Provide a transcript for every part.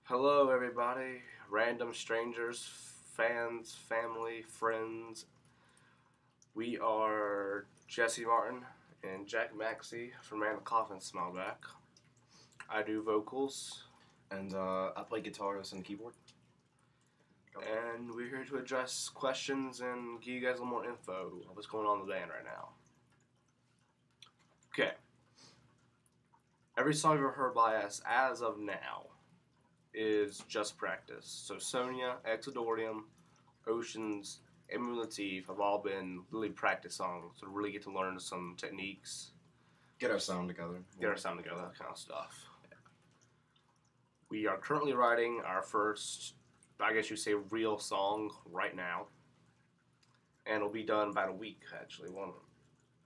Hello, everybody, random strangers, fans, family, friends. We are Jesse Martin and Jack Maxey from Coffin Smiled Back. I do vocals, And I play guitars and keyboard. and we're here to address questions and give you guys a little more info of what's going on in the band right now. Okay. Every song you've ever heard by us as of now is just practice. So Sonia, Exodorium, Oceans, and Moon Latif have all been really practice songs to really get to learn some techniques, Get our sound together. that kind of stuff. We are currently writing our first, I guess you say, real song right now, and it'll be done about a week actually.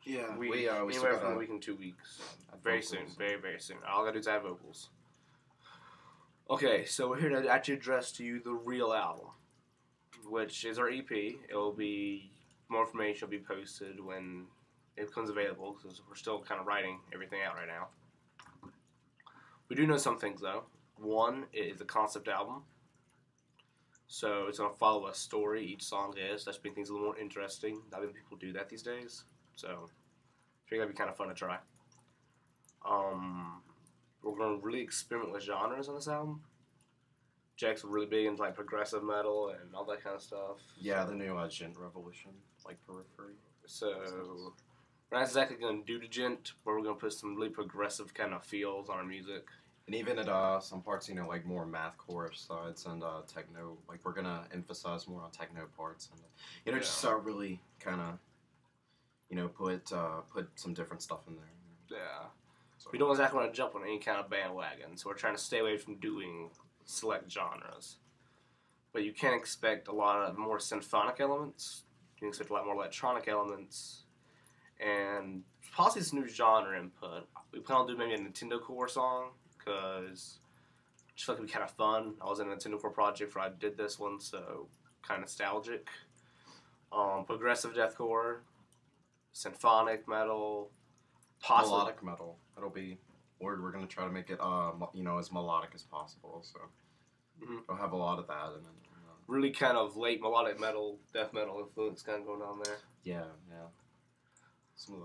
Yeah, We we anywhere still from a got week and 2 weeks. add Very vocals. soon, very soon. All I gotta do is add vocals. Okay, so we're here to actually address to you the real album, which is our EP. It will be, more information will be posted when it becomes available, because we're still kind of writing everything out right now. We do know some things, though. One, it is a concept album, so it's going to follow a story. Each song is. That's making things a little more interesting. Not many people do that these days, so I think that'd be kind of fun to try. We're going to really experiment with genres on this album. Jack's really big into like progressive metal and all that kind of stuff. Yeah, the new Gent Revolution, like Periphery. So we're not exactly going to do the gent, but we're going to put some really progressive kind of feels on our music. And even at some parts, like more math chorus sides and techno, like we're gonna emphasize more on techno parts and just really kind of put some different stuff in there. Yeah. So, We don't exactly want to jump on any kind of bandwagon, so we're trying to stay away from doing select genres. But you can expect a lot of more symphonic elements. You can expect a lot more electronic elements, and possibly some new genre input. We plan on doing maybe a Nintendo Core song, because I just feel like it'd be kind of fun. I was in a Nintendo Core project where I did this one, so kind of nostalgic. Progressive deathcore, symphonic metal, possibly melodic metal. We're gonna try to make it as melodic as possible. So we'll have a lot of that in it. Really kind of late melodic metal, death metal influence kind of going on there. Yeah. Some of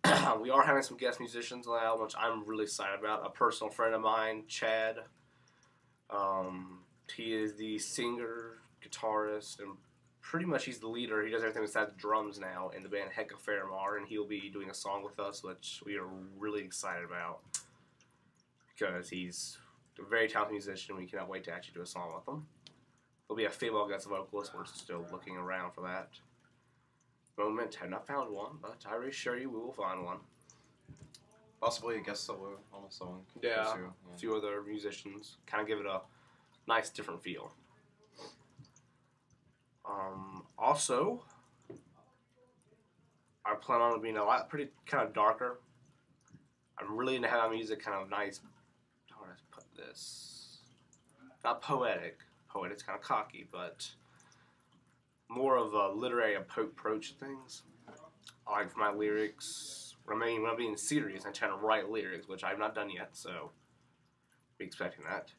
that. We are having some guest musicians on the album, which I'm really excited about. A personal friend of mine, Chad. He is the singer, guitarist, and pretty much he's the leader. He does everything besides drums now in the band Hecka Fairmar, and he'll be doing a song with us, which we are really excited about, because he's a very talented musician. We cannot wait to actually do a song with him. There'll be a female guest vocalist. We're still looking around for that. Moment, have not found one, but I reassure you we will find one. Possibly a guest solo on a song. Yeah, a few other musicians. Kind of give it a nice different feel. Also, I plan on it being pretty kind of darker. I'm really into having music kind of nice. How do I put this? Not poetic. Poetic's kind of cocky, but more of a literary approach to things. I like for my lyrics. When I'm being serious, I'm trying to write lyrics, which I've not done yet, so be expecting that.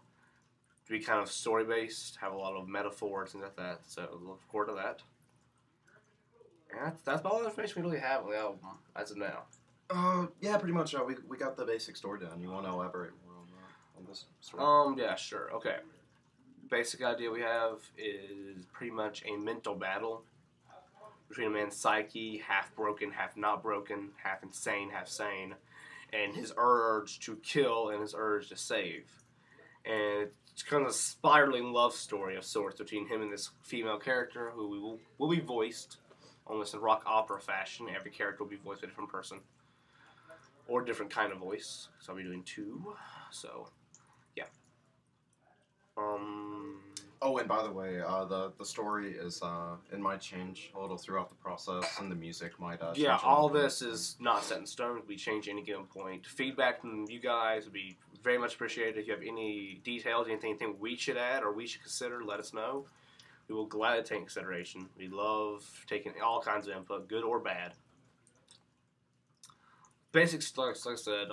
To be kind of story based, have a lot of metaphors and stuff like that, so look forward to that. And that's all the information we really have on the album as of now. Yeah, pretty much. We got the basic story done. You want to elaborate more on this story? Yeah, sure. Okay. Basic idea we have is pretty much a mental battle between a man's psyche, half broken, half not broken, half insane, half sane, and his urge to kill and his urge to save. And it's kind of a spiraling love story of sorts between him and this female character who will be voiced almost in rock opera fashion. Every character will be voiced by a different person or a different kind of voice. So I'll be doing 2. So, yeah. Oh, and by the way, the story is it might change a little throughout the process, and the music might change. Yeah, all this is not set in stone. We change any given point. Feedback from you guys would be very much appreciated. If you have any details, anything we should add or we should consider, let us know. We will gladly take consideration. We love taking all kinds of input, good or bad. Basic stuff, like I said,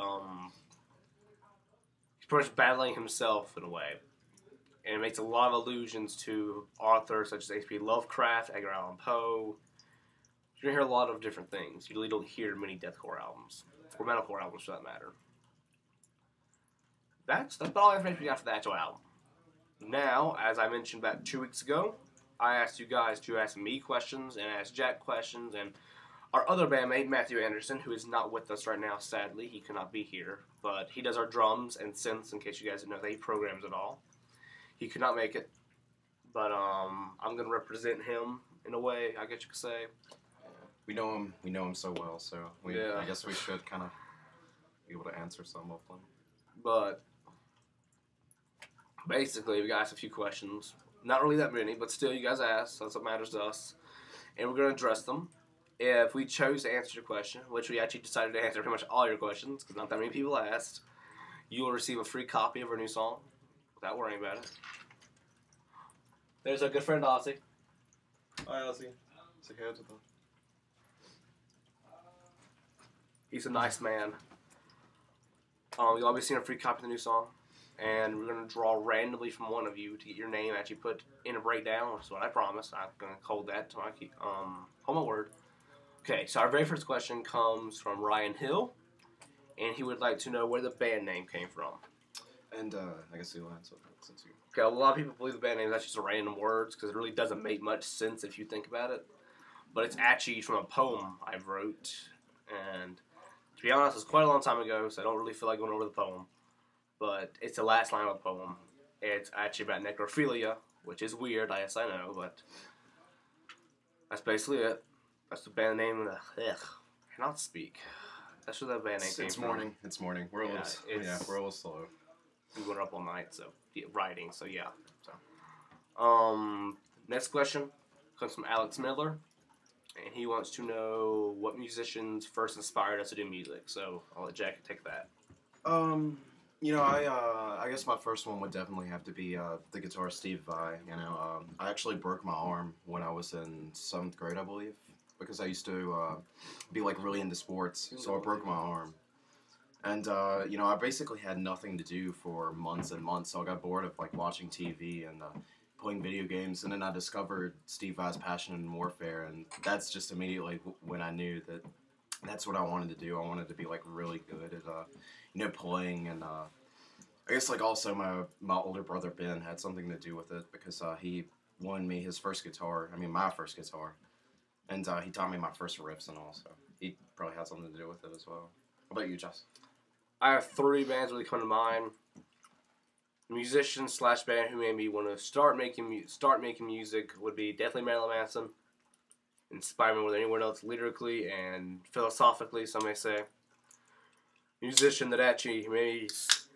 he's pretty much battling himself in a way. and it makes a lot of allusions to authors such as H.P. Lovecraft, Edgar Allan Poe. You're going to hear a lot of different things. You really don't hear many deathcore albums, or metalcore albums for that matter. That's about all the information we got for the actual album. Now, as I mentioned about 2 weeks ago, I asked you guys to ask me questions and ask Jack questions, and our other bandmate, Matthew Anderson, who is not with us right now, sadly, he could not be here, but he does our drums and synths, in case you guys didn't know that he programs it all. He could not make it, but I'm going to represent him in a way, I guess you could say. We know him so well, so I guess we should kind of be able to answer some of them. But basically, we got asked a few questions. Not really that many, but still, you guys asked. That's what matters to us. And we're going to address them. If we chose to answer your question, which we actually decided to answer pretty much all your questions, because not that many people asked, you will receive a free copy of our new song, without worrying about it. There's our good friend, Ozzy. Hi, Ozzy. Say hi to them. He's a nice man. You'll all be seeing a free copy of the new song. And we're going to draw randomly from one of you to get your name actually put in a breakdown, which is what I promised. I'm going to hold that to my hold my word. Okay, so our very first question comes from Ryan Hill, and he would like to know where the band name came from. And I guess you'll answer that since you... Okay, a lot of people believe the band name is actually just random words, because it really doesn't make much sense if you think about it. But it's actually from a poem I wrote, and to be honest, it's quite a long time ago, so I don't really feel like going over the poem. But it's the last line of the poem. It's actually about necrophilia, which is weird, yes, I know, but that's basically it. That's the band name. I cannot speak. That's where the band name came from. It's morning. We're a little slow. We went up all night, so writing. So yeah. So, next question comes from Alex Miller, and he wants to know what musicians first inspired us to do music. So I'll let Jack take that. I guess my first one would definitely have to be the guitarist Steve Vai. I actually broke my arm when I was in 7th grade, I believe, because I used to be like really into sports, so I broke my arm. And I basically had nothing to do for months and months, so I got bored of like watching TV and playing video games, and then I discovered Steve Vai's Passion in Warfare, and that's just immediately when I knew that that's what I wanted to do. I wanted to be like really good at playing, and I guess like also my older brother Ben had something to do with it, because he won me his first guitar. My first guitar, and he taught me my first riffs and all. So he probably had something to do with it as well. How about you, Jess? I have 3 bands really come to mind. Musician / band who made me want to start making music would be definitely Marilyn Manson. Inspired me more than anyone else lyrically and philosophically, some may say. Musician that actually made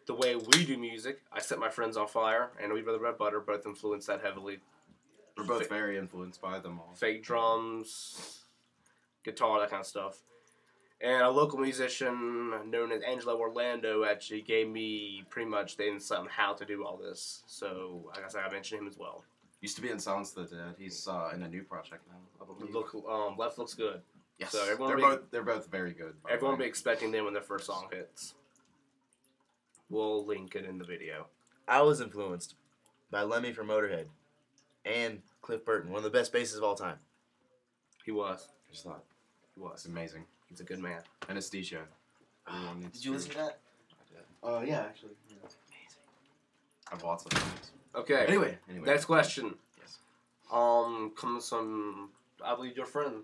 the way we do music, I Set My Friends on Fire, and We Brother Red Butter both influenced that heavily. We're both very influenced by them all. Fake drums, guitar, that kind of stuff. And a local musician known as Angelo Orlando actually gave me pretty much the insight on how to do all this. So, like I said, I mentioned him as well. Used to be in Silence of the Dead. He's in a new project now, I believe. Left looks good. Yes, so they're both very good. Everyone will be expecting them when their first song hits. We'll link it in the video. I was influenced by Lemmy from Motorhead and Cliff Burton, one of the best bassists of all time. He was. I just thought he was. It's amazing. He's a good man. Anesthesia. Did you listen to that? I did. Yeah, actually. Yeah. Amazing. I have lots of things. Okay. Anyway. Next question. Yes. Comes from, I believe, your friend.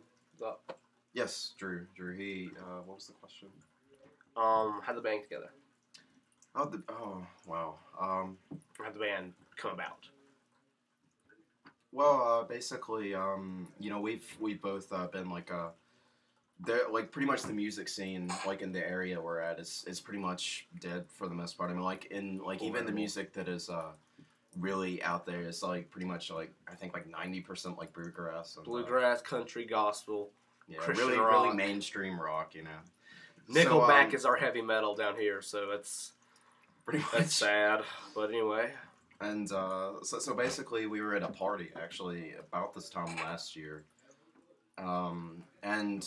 Yes, Drew. He. What was the question? How the band together? Wow. How'd the band come about? Well, basically, we've both been like pretty much the music scene like in the area we're at is pretty much dead for the most part. Even the music that is really out there is like pretty much like I think like 90% like bluegrass, country, gospel, Christian really rock. Really mainstream rock, Nickelback is our heavy metal down here, so it's pretty much that's sad. But anyway. And so basically we were at a party actually about this time last year. And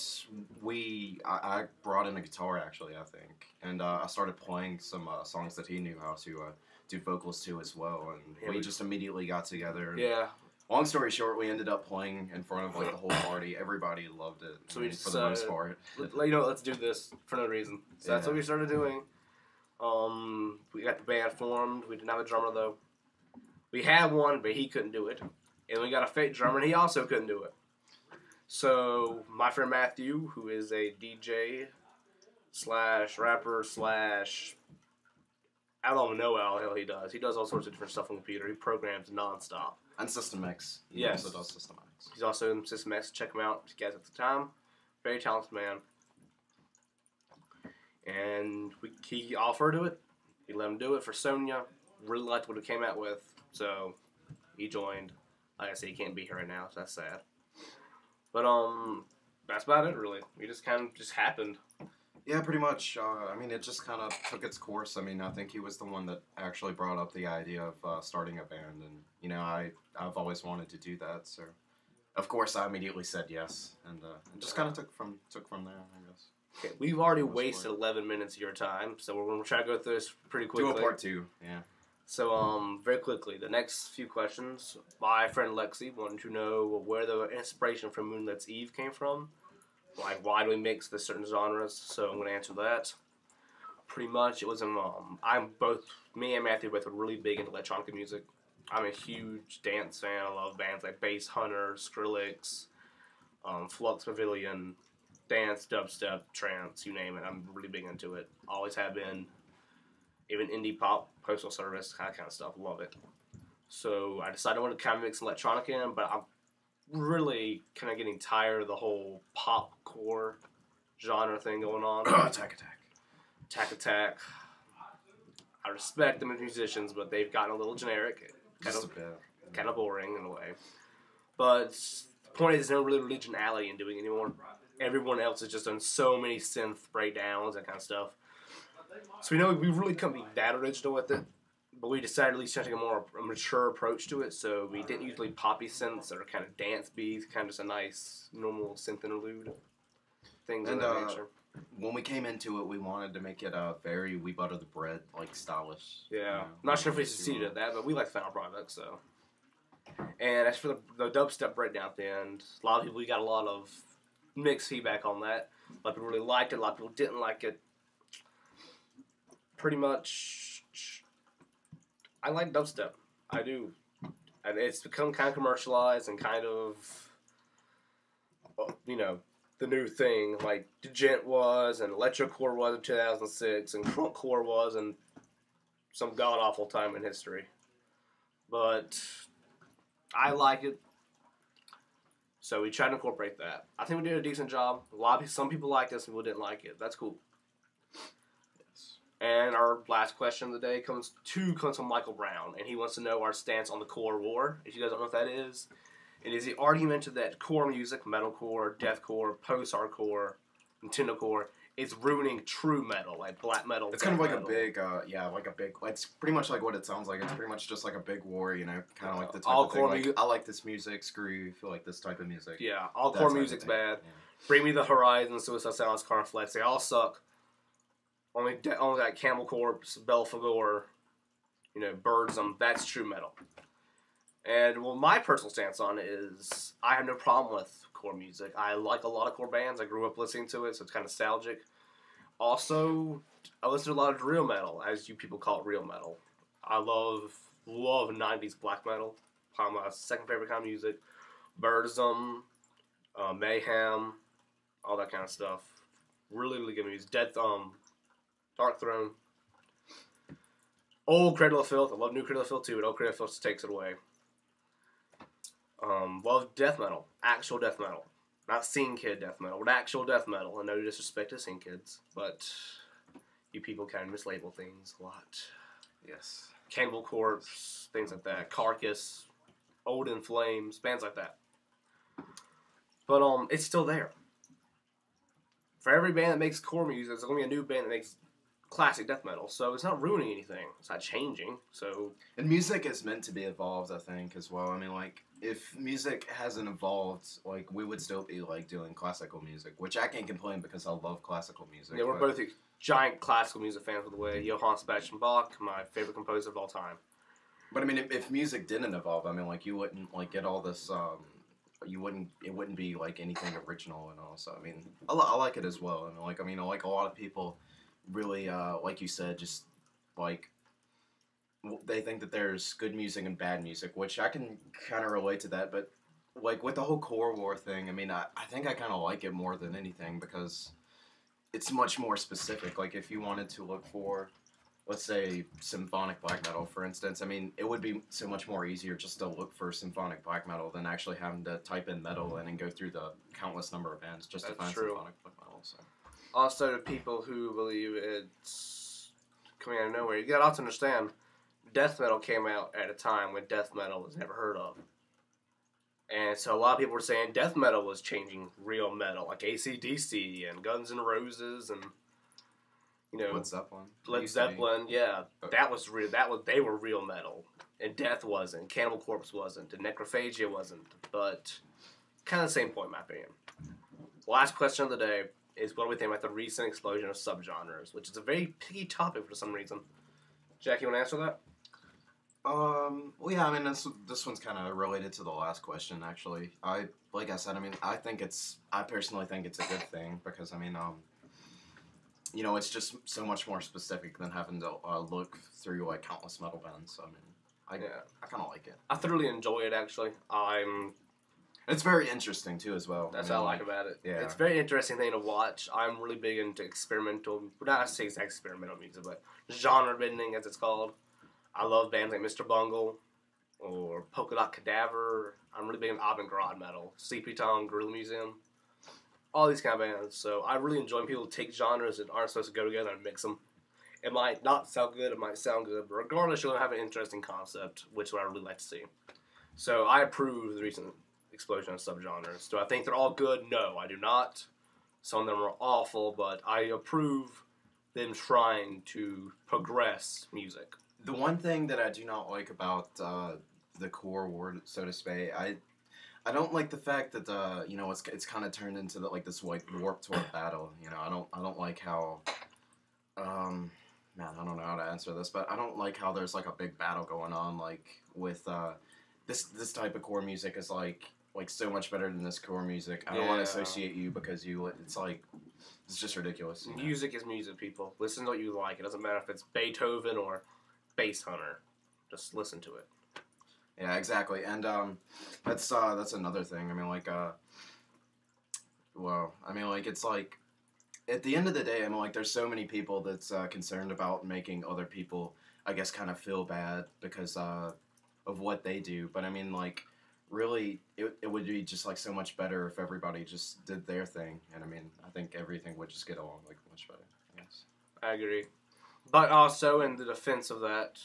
I brought in a guitar actually, I think, and I started playing some songs that he knew how to do vocals too as well, and Yeah, we just immediately got together. And Yeah. long story short, we ended up playing in front of like the whole party. Everybody loved it. So we for the most part. Let's do this for no reason. So that's what we started doing. We got the band formed. We didn't have a drummer though. We had one, but he couldn't do it. And we got a fake drummer, and he also couldn't do it. So my friend Matthew, who is a DJ / rapper / I don't even know what the hell he does. He does all sorts of different stuff on the computer. He programs nonstop. And System X. He Yes. also does System X. He's also in System X. Check him out, you guys, at the time. Very talented man. And he offered to it. He let him do it for Sonya. Really liked what it came out with. So he joined. Like I said, he can't be here right now, so that's sad. But that's about it, really. We just kind of just happened. Yeah, pretty much. I mean, it just kind of took its course. I mean, I think he was the one that actually brought up the idea of starting a band, and you know, I've always wanted to do that. So, of course, I immediately said yes, and it just kind of took from there, I guess. Okay, we've already wasted 11 minutes of your time, so we're gonna try to go through this pretty quickly. Do a part 2, yeah. So, very quickly, the next few questions. My friend Lexi wanted to know where the inspiration for Moonlight's Eve came from. Like, why do we mix the certain genres? So I'm going to answer that. Pretty much, it was me and Matthew both were really big into electronic music. I'm a huge dance fan. I love bands like Bass Hunter, Skrillex, Flux Pavilion, dance, dubstep, trance, you name it. I'm really big into it. Always have been. Even indie pop, Postal Service, kind of stuff. Love it. So I decided I wanted to kind of mix electronic in, but I'm really kind of getting tired of the whole pop core genre thing going on. Attack. Attack. I respect them as musicians, but they've gotten a little generic. Just a bit. Kind of boring in a way. But the point is, there's no really originality in doing it anymore. Everyone else has just done so many synth breakdowns, that kind of stuff. So we really couldn't be that original with it. But we decided at least to take a mature approach to it, so we didn't use poppy synths that are kind of dance beats, kind of just a nice, normal synth interlude. Things of that nature. When we came into it, we wanted to make it very We Butter the Bread, like, stylish. Yeah. You know, Not sure if we succeeded at that, but we like the final product, so. And as for the dubstep breakdown at the end, a lot of people, we got a lot of mixed feedback on that. A lot of people really liked it, a lot of people didn't like it. Pretty much, I like dubstep. I do. And it's become kind of commercialized and kind of, you know, the new thing. Like Djent was, and electrocore was in 2006, and crunkcore was in some god-awful time in history. But I like it. So we tried to incorporate that. I think we did a decent job. Some people liked it, some people didn't like it. That's cool. And our last question of the day comes from Michael Brown, and he wants to know our stance on the core war. If you guys don't know what that is, it is the argument that core music, metalcore, deathcore, post-hardcore, Nintendo core, is ruining true metal, like black metal. It's kind of like a big, it's pretty much like what it sounds like. It's pretty much just like a big war, you know, kind of like the type all of thing. core Like, music. I like this music, screw you, if you like this type of music. Yeah, all That core type of music's thing. bad. Yeah. Bring Me the Horizon, Suicide Silence, Carniflex, they all suck. Only that Camel Corpse, Belphegor, Birdsum, that's true metal. And, well, my personal stance on it is I have no problem with core music. I like a lot of core bands. I grew up listening to it, so it's kind of nostalgic. Also, I listen to a lot of real metal, as you people call it real metal. I love 90s black metal. Probably my second favorite kind of music. Birdsum, Mayhem, all that kind of stuff. Really, really good music. Dark Throne. Old Cradle of Filth. I love new Cradle of Filth too, but old Cradle of Filth just takes it away. Love death metal. Actual death metal. Not scene kid death metal, but actual death metal. And no disrespect to scene kids, but you people kind of mislabel things a lot. Yes. Cannibal Corpse, things like that. Carcass, Old in Flames, bands like that. But it's still there. For every band that makes core music, there's going to be a new band that makes classic death metal, so it's not ruining anything. It's not changing. So And music is meant to be evolved, I think, as well. I mean, like, if music hasn't evolved, like, we would still be, like, doing classical music, which I can't complain because I love classical music. yeah, we're both giant classical music fans of the way. Johann Sebastian Bach, my favorite composer of all time. But I mean, if music didn't evolve, I mean, like, you wouldn't, like, get all this, it wouldn't be, like, anything original and all. So, I mean, I like it as well. And, like, I mean, like, a lot of people really, like you said, just, like, they think that there's good music and bad music, which I can kind of relate to that. But, like, with the whole core war thing, I mean, I think I kind of like it more than anything because it's much more specific. Like, if you wanted to look for, let's say, symphonic black metal, for instance, I mean, it would be so much more easier just to look for symphonic black metal than actually having to type in metal and then go through the countless number of bands just to find symphonic black metal. So. Also, to people who believe it's coming out of nowhere, you gotta also understand, death metal came out at a time when death metal was never heard of. And so a lot of people were saying death metal was changing real metal, like AC/DC and Guns N' Roses and, you know, Led Zeppelin, yeah, that was real. They were real metal, and death wasn't. Cannibal Corpse wasn't, and Necrophagia wasn't. But kind of the same point, in my opinion. Last question of the day is what do we think about the recent explosion of subgenres, which is a very picky topic for some reason. Jack, you want to answer that? Well, yeah, I mean, this one's kind of related to the last question, actually. Like I said, I mean, I personally think it's a good thing because, I mean, you know, it's just so much more specific than having to look through, like, countless metal bands. So, I mean, I kind of like it. I thoroughly enjoy it, actually. It's very interesting, too, as well. That's what I like about it. Yeah. It's a very interesting thing to watch. I'm really big into experimental, not necessarily exact experimental music, but genre bending, as it's called. I love bands like Mr. Bungle or Polka Dot Cadaver. I'm really big into avant-garde metal. Sleepy Tongue, Gorilla Museum. All these kind of bands. So I really enjoy when people take genres that aren't supposed to go together and mix them. It might not sound good, it might sound good, but regardless, you'll have an interesting concept, which is what I really like to see. So I approve the recent explosion of subgenres. Do I think they're all good? No, I do not. Some of them are awful, but I approve them trying to progress music. The one thing that I do not like about the core war, so to speak, I don't like the fact that you know, it's kind of turned into this like Warped Tour battle. You know, I don't like how man, I don't know how to answer this, but I don't like how there's like a big battle going on like with this type of core music is like so much better than this core music. I don't want to associate you because it's just ridiculous. Music is music, people. Listen to what you like. It doesn't matter if it's Beethoven or Bass Hunter. Just listen to it. Yeah, exactly. And that's another thing. I mean, like, well, I mean, like, it's like, at the end of the day, I mean, like, there's so many people that's concerned about making other people, I guess, kind of feel bad because of what they do. But I mean, like, really, it would be just like so much better if everybody just did their thing. And I mean, I think everything would just get along like much better. Yes, I agree. But also, in the defense of that,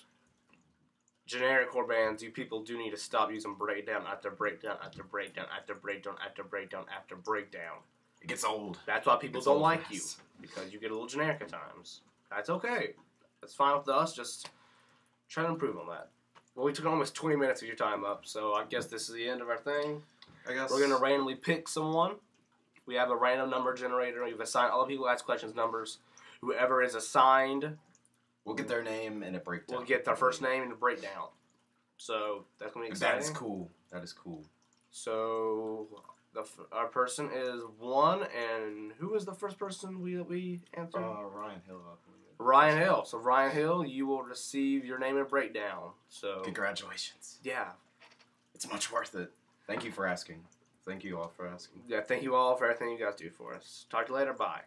generic core bands, you people do need to stop using breakdown after breakdown after breakdown after breakdown after breakdown after breakdown. It gets old. That's why people don't like you, because you get a little generic at times. That's okay. That's fine with us. Just try to improve on that. Well, we took almost 20 minutes of your time up, so I guess this is the end of our thing. I guess we're gonna randomly pick someone. We have a random number generator. We've assigned all the people who ask questions numbers. Whoever is assigned, we'll get their name and a breakdown. We'll get their first name and a breakdown. So that's gonna be exciting. That is cool. That is cool. So our person is 1, and who was the first person we answered? Ryan Hill. Ryan Hill. So Ryan Hill, you will receive your name and breakdown. So congratulations. Yeah, it's much worth it. Thank you for asking. Thank you all for asking. Yeah, thank you all for everything you guys do for us. Talk to you later. Bye.